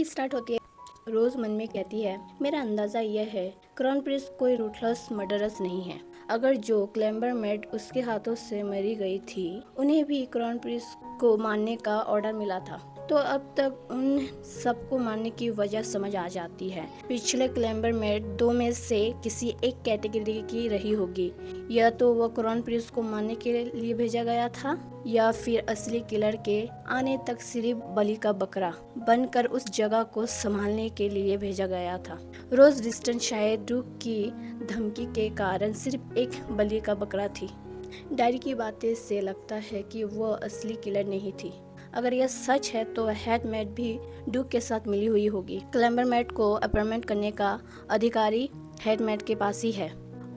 Start होती है। रोज मन में कहती है, मेरा अंदाजा यह है क्राउन प्रिंस कोई रूथलेस मर्डरस नहीं है। अगर जो क्लैम्बरमेड उसके हाथों से मरी गई थी, उन्हें भी क्राउन प्रिंस को मारने का ऑर्डर मिला था, तो अब तक उन सबको मारने की वजह समझ आ जाती है। पिछले क्लैम्बरमेड दो में से किसी एक कैटेगरी की रही होगी, या तो वो क्राउन प्रिंस को मारने के लिए भेजा गया था, या फिर असली किलर के आने तक सिर्फ बलि का बकरा बनकर उस जगह को संभालने के लिए भेजा गया था। रोज डिस्टेंस शायद ड्रूक की धमकी के कारण सिर्फ एक बलि का बकरा थी। डायरी की बातें से लगता है कि वो असली किलर नहीं थी। अगर यह सच है तो हेडमेड भी ड्यूक के साथ मिली हुई होगी। क्लैम्बरमेड को अपॉइंटमेंट करने का अधिकारी हेडमेड के पास ही है,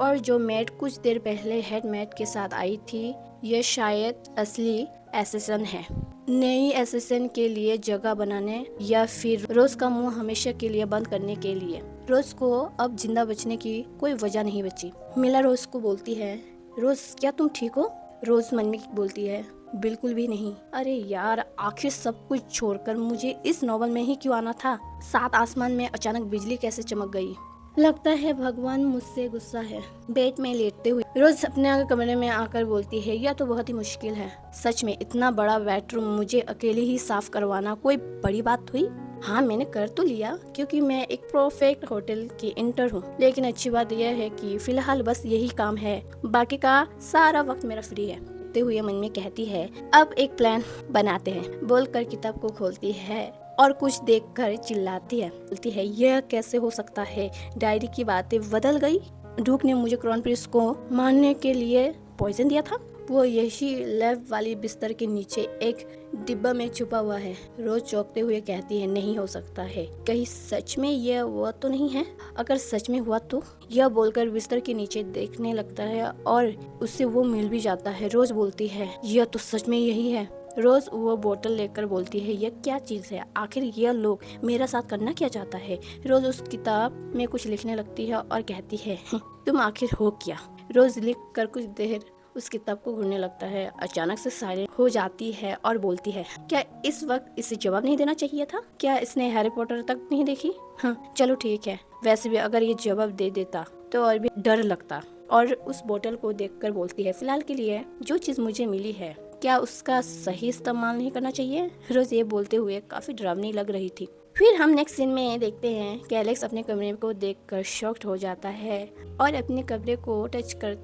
और जो मेड कुछ देर पहले हेडमेड के साथ आई थी, यह शायद असली एसेसन है। नई एसेसन के लिए जगह बनाने या फिर रोज का मुंह हमेशा के लिए बंद करने के लिए। रोज को अब जिंदा बचने की कोई वजह नहीं बची। मिला रोज को बोलती है, रोज क्या तुम ठीक हो? रोज मन में बोलती है, बिल्कुल भी नहीं। अरे यार, आखिर सब कुछ छोड़कर मुझे इस नॉवल में ही क्यों आना था? सात आसमान में अचानक बिजली कैसे चमक गई? लगता है भगवान मुझसे गुस्सा है। बेड में लेटते हुए रोज अपने कमरे में आकर बोलती है, यह तो बहुत ही मुश्किल है। सच में इतना बड़ा बेडरूम मुझे अकेले ही साफ करवाना कोई बड़ी बात हुई? हाँ, मैंने कर तो लिया क्योंकि मैं एक परफेक्ट होटल की इंटर हूँ, लेकिन अच्छी बात यह है कि फिलहाल बस यही काम है, बाकी का सारा वक्त मेरा फ्री है। हुए मन में कहती है, अब एक प्लान बनाते हैं। बोलकर किताब को खोलती है और कुछ देखकर चिल्लाती है, बोलती है, यह कैसे हो सकता है? डायरी की बातें बदल गई। ड्यूक ने मुझे क्राउन प्रिंस को मारने के लिए पॉइजन दिया था। वो यही लैब वाली बिस्तर के नीचे एक डिब्बा में छुपा हुआ है। रोज चौंकते हुए कहती है, नहीं हो सकता है, कहीं सच में यह वो तो नहीं है? अगर सच में हुआ तो? यह बोलकर बिस्तर के नीचे देखने लगता है और उससे वो मिल भी जाता है। रोज बोलती है, यह तो सच में यही है। रोज वो बोतल लेकर बोलती है, यह क्या चीज है? आखिर यह लोग मेरा साथ करना क्या चाहता है? रोज उस किताब में कुछ लिखने लगती है और कहती है, तुम आखिर हो क्या? रोज लिख कर कुछ देर उस किताब को घूरने लगता है। अचानक से साइलेंट हो जाती है और बोलती है, क्या इस वक्त इसे जवाब नहीं देना चाहिए था? क्या इसने हैरी पॉटर तक नहीं देखी? हाँ, चलो ठीक है। वैसे भी अगर ये जवाब दे देता तो और भी डर लगता। और उस बोतल को देखकर बोलती है, फिलहाल के लिए जो चीज मुझे मिली है, क्या उसका सही इस्तेमाल नहीं करना चाहिए? रोज ये बोलते हुए काफी डरावनी लग रही थी। फिर हम नेक्स्ट सीन में देखते हैं कि एलेक्स अपने कमरे को देखकर शॉक्ड हो जाता है और अपने कमरे को टच कर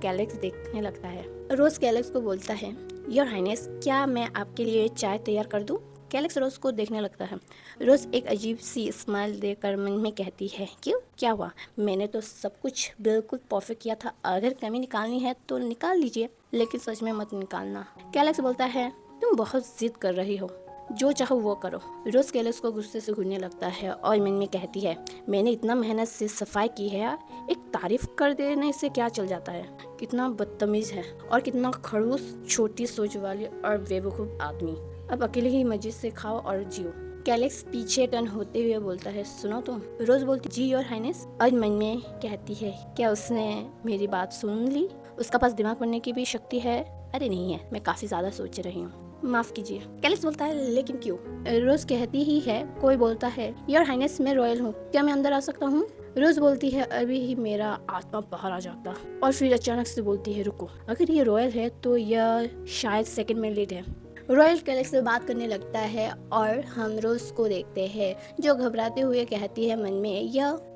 कैलेक्स देखने लगता है। रोज कैलेक्स को बोलता है, योर हाइनेस, क्या मैं आपके लिए चाय तैयार कर दूं? कैलेक्स रोज को देखने लगता है। रोज एक अजीब सी स्माइल देकर मन में कहती है, क्यों, क्या हुआ? मैंने तो सब कुछ बिल्कुल परफेक्ट किया था। अगर कमी निकालनी है तो निकाल लीजिए, लेकिन सच में मत निकालना। कैलेक्स बोलता है, तुम बहुत जिद कर रही हो, जो चाहो वो करो। रोज कैलेक्स को गुस्से से घूरने लगता है और मन में कहती है, मैंने इतना मेहनत से सफाई की है, एक तारीफ कर देने से क्या चल जाता है? कितना बदतमीज है और कितना खड़ूस, छोटी सोच वाली और बेवकूफ आदमी। अब अकेले ही मजे से खाओ और जियो। कैलेक्स पीछे टर्न होते हुए बोलता है, सुनो तुम। रोज बोलती, जी योर हाइनेस। और मन में कहती है, क्या उसने मेरी बात सुन ली? उसका पास दिमाग पढ़ने की भी शक्ति है? अरे नहीं है, मैं काफी ज्यादा सोच रही हूँ, माफ कीजिए। कैलेक्स बोलता है, लेकिन क्यों? रोज कहती ही है, कोई बोलता है, योर हाइनेस, मैं रॉयल हूँ, क्या मैं अंदर आ सकता हूँ? रोज बोलती है, अभी ही मेरा आत्मा बाहर आ जाता। और फिर अचानक से बोलती है, रुको, अगर ये रॉयल है तो यह शायद सेकंड में लेट है। रॉयल कैलेक्स से बात करने लगता है और हम रोज को देखते हैं, जो घबराते हुए कहती है मन में,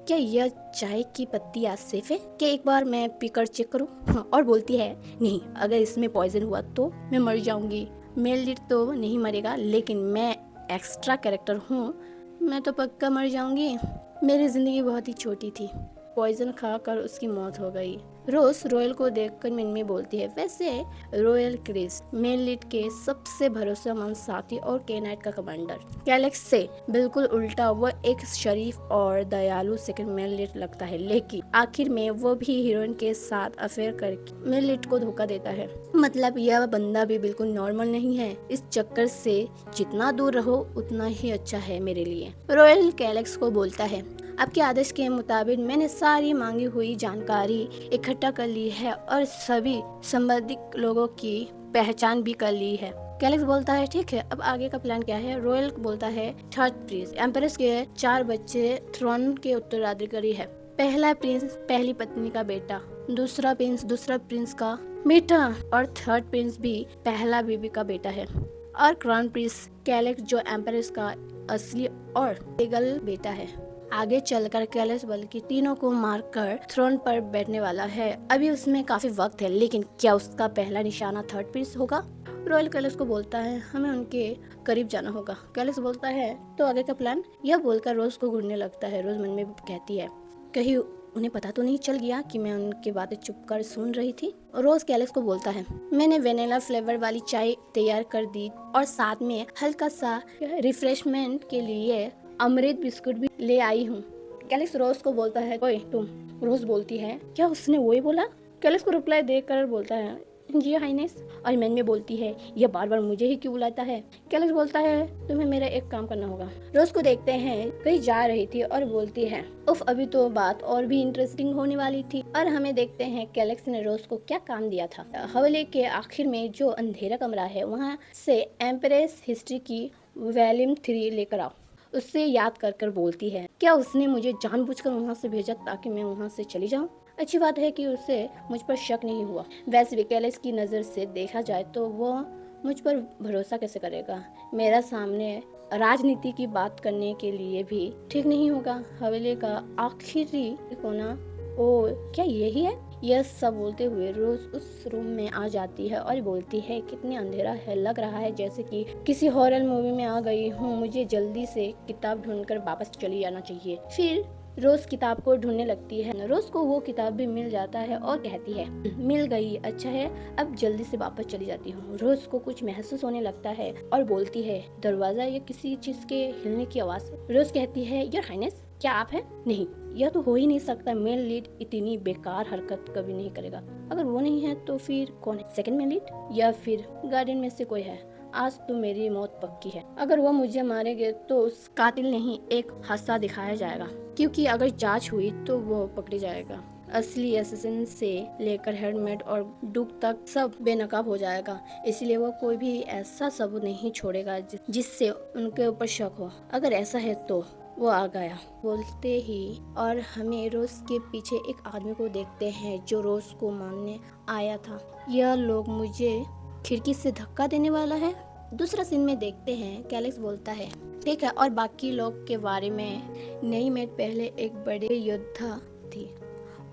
क्या यह चाय की पत्ती आज सेफ है? क्या एक बार मैं पीकर चेक करूं? और बोलती है, नहीं, अगर इसमें पॉइजन हुआ तो मैं मर जाऊंगी। मेल लीड तो नहीं मरेगा, लेकिन मैं एक्स्ट्रा कैरेक्टर हूँ, मैं तो पक्का मर जाऊंगी। मेरी जिंदगी बहुत ही छोटी थी, पॉइजन खाकर उसकी मौत हो गई। रोज रॉयल को देखकर मन में बोलती है, वैसे रॉयल क्रिस मेन लीड के सबसे भरोसेमंद साथी और के-9 का कमांडर। कैलेक्स से बिल्कुल उल्टा वो एक शरीफ और दयालु सेकंड मेन लीड लगता है, लेकिन आखिर में वो भी हीरोइन के साथ अफेयर करके मेन लीड को धोखा देता है। मतलब यह बंदा भी बिल्कुल नॉर्मल नहीं है। इस चक्कर से जितना दूर रहो उतना ही अच्छा है मेरे लिए। रॉयल कैलेक्स को बोलता है, आपके आदेश के मुताबिक मैंने सारी मांगी हुई जानकारी इकट्ठा कर ली है और सभी संबंधित लोगों की पहचान भी कर ली है। कैलेक्स बोलता है ठीक है, अब आगे का प्लान क्या है। रॉयल बोलता है थर्ड प्रिंस एम्प्रेस के 4 बच्चे थ्रोन के उत्तराधिकारी है। पहला प्रिंस पहली पत्नी का बेटा, दूसरा प्रिंस का बेटा और थर्ड प्रिंस भी पहला बीबी का बेटा है। और क्राउन प्रिंस कैलेक्स जो एम्प्रेस का असली और लीगल बेटा है। आगे चलकर कैलेक्स बल्कि तीनों को मारकर थ्रोन पर बैठने वाला है। अभी उसमें काफी वक्त है, लेकिन क्या उसका पहला निशाना थर्ड प्रिंस होगा। रॉयल कैलेक्स को बोलता है हमें उनके करीब जाना होगा। कैलेक्स बोलता है तो आगे का प्लान। यह बोलकर रोज को घूरने लगता है। रोज मन में कहती है कहीं उन्हें पता तो नहीं चल गया कि मैं उनकी बातें चुपकर सुन रही थी। रोज कैलेक्स को बोलता है मैंने वेनिला फ्लेवर वाली चाय तैयार कर दी और साथ में हल्का सा रिफ्रेशमेंट के लिए अमृत बिस्कुट भी ले आई हूँ। कैलेक्स रोज को बोलता है ओए तुम। रोज बोलती है क्या उसने वही बोला। कैलेक्स को रिप्लाई देकर बोलता है जी हाइनेस। और मन में बोलती है यह बार बार मुझे ही क्यों बुलाता है। कैलेक्स बोलता है तुम्हें मेरा एक काम करना होगा। रोज को देखते हैं कहीं जा रही थी और बोलती है उफ अभी तो बात और भी इंटरेस्टिंग होने वाली थी। और हमें देखते हैं कैलेक्स ने रोज को क्या काम दिया था। हवेली के आखिर में जो अंधेरा कमरा है वहाँ से एम्प्रेस हिस्ट्री की वॉल्यूम 3 लेकर आओ। उससे याद कर बोलती है क्या उसने मुझे जानबूझकर वहाँ से भेजा ताकि मैं वहाँ से चली जाऊँ। अच्छी बात है कि उसे मुझ पर शक नहीं हुआ। वैसे भी कैलेक्स की नज़र से देखा जाए तो वह मुझ पर भरोसा कैसे करेगा। मेरा सामने राजनीति की बात करने के लिए भी ठीक नहीं होगा। हवेली का आखिरी कोना ओ क्या यही है। यह सब बोलते हुए रोज उस रूम में आ जाती है और बोलती है कितनी अंधेरा है, लग रहा है जैसे कि किसी हॉरर मूवी में आ गई हूँ। मुझे जल्दी से किताब ढूंढकर वापस चली जाना चाहिए। फिर रोज किताब को ढूंढने लगती है। रोज को वो किताब भी मिल जाता है और कहती है मिल गई, अच्छा है अब जल्दी से वापस चली जाती हूँ। रोज को कुछ महसूस होने लगता है और बोलती है दरवाजा या किसी चीज के हिलने की आवाज। रोज कहती है योर हाइनेस क्या आप हैं। नहीं यह तो हो ही नहीं सकता। मेल लीड इतनी बेकार हरकत कभी नहीं करेगा। अगर वो नहीं है तो फिर कौन है। सेकंड मेल लीड या फिर गार्डन में से कोई है। आज तो मेरी मौत पक्की है। अगर वो मुझे मारेंगे तो उस कातिल नहीं एक हादसा दिखाया जाएगा, क्योंकि अगर जांच हुई तो वो पकड़ी जाएगा। असली असिस्टेंट से लेकर हेडमेट और डुक तक सब बेनकाब हो जाएगा। इसलिए वो कोई भी ऐसा सबूत नहीं छोड़ेगा जिससे उनके ऊपर शक हो। अगर ऐसा है तो वो आ गया बोलते ही और हमें रोज के पीछे एक आदमी को देखते हैं जो रोज को मारने आया था। यह लोग मुझे खिड़की से धक्का देने वाला है। दूसरा सीन में देखते हैं कैलेक्स बोलता है ठीक है और बाकी लोग के बारे में। नई मेट पहले एक बड़े योद्धा थी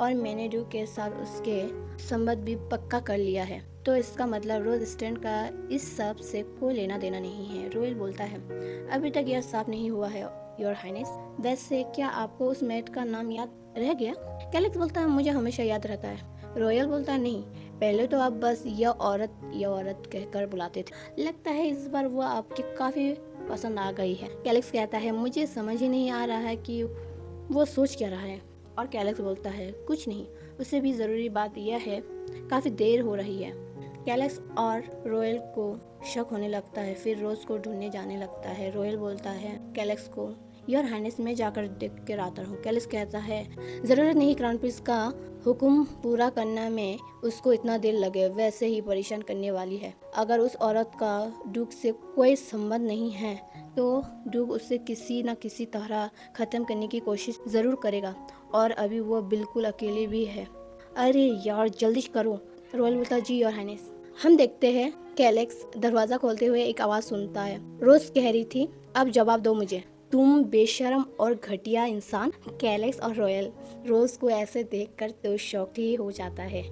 और मैंने ड्यू के साथ उसके संबंध भी पक्का कर लिया है। तो इसका मतलब रोज स्टैंड का इस सब से कोई लेना देना नहीं है। रोयल बोलता है अभी तक यह साफ नहीं हुआ है योर हाइनेस। वैसे क्या आपको उस मेट का नाम याद रह गया। कैलेक्स बोलता है मुझे हमेशा याद रहता है। रॉयल बोलता है नहीं पहले तो आप बस यह औरत कहकर बुलाते थे। लगता है इस बार वो आपके काफी पसंद आ गई है। कैलेक्स कहता है मुझे समझ ही नहीं आ रहा है कि वो सोच क्या रहा है। और कैलेक्स बोलता है कुछ नहीं, उससे भी ज़रूरी बात यह है काफ़ी देर हो रही है। कैलेक्स और रॉयल को शक होने लगता है। फिर रोज को ढूंढने जाने लगता है। रॉयल बोलता है कैलेक्स को योर हाइनेस में जाकर देख कर आता हूँ। कैलेक्स कहता है ज़रूरत नहीं क्राउन प्रिंस का हुक्म पूरा करने में उसको इतना देर लगे, वैसे ही परेशान करने वाली है। अगर उस औरत का ड्यूक से कोई संबंध नहीं है तो ड्यूक उससे किसी न किसी तरह ख़त्म करने की कोशिश ज़रूर करेगा और अभी वो बिल्कुल अकेले भी है। अरे यार जल्दी करो। रॉयल बोलता जी योर हाइनेस। हम देखते हैं कैलेक्स दरवाज़ा खोलते हुए एक आवाज़ सुनता है। रोज कह रही थी अब जवाब दो मुझे, तुम बेशरम और घटिया इंसान। कैलेक्स और रॉयल रोज को ऐसे देखकर तो शॉक ही हो जाता है।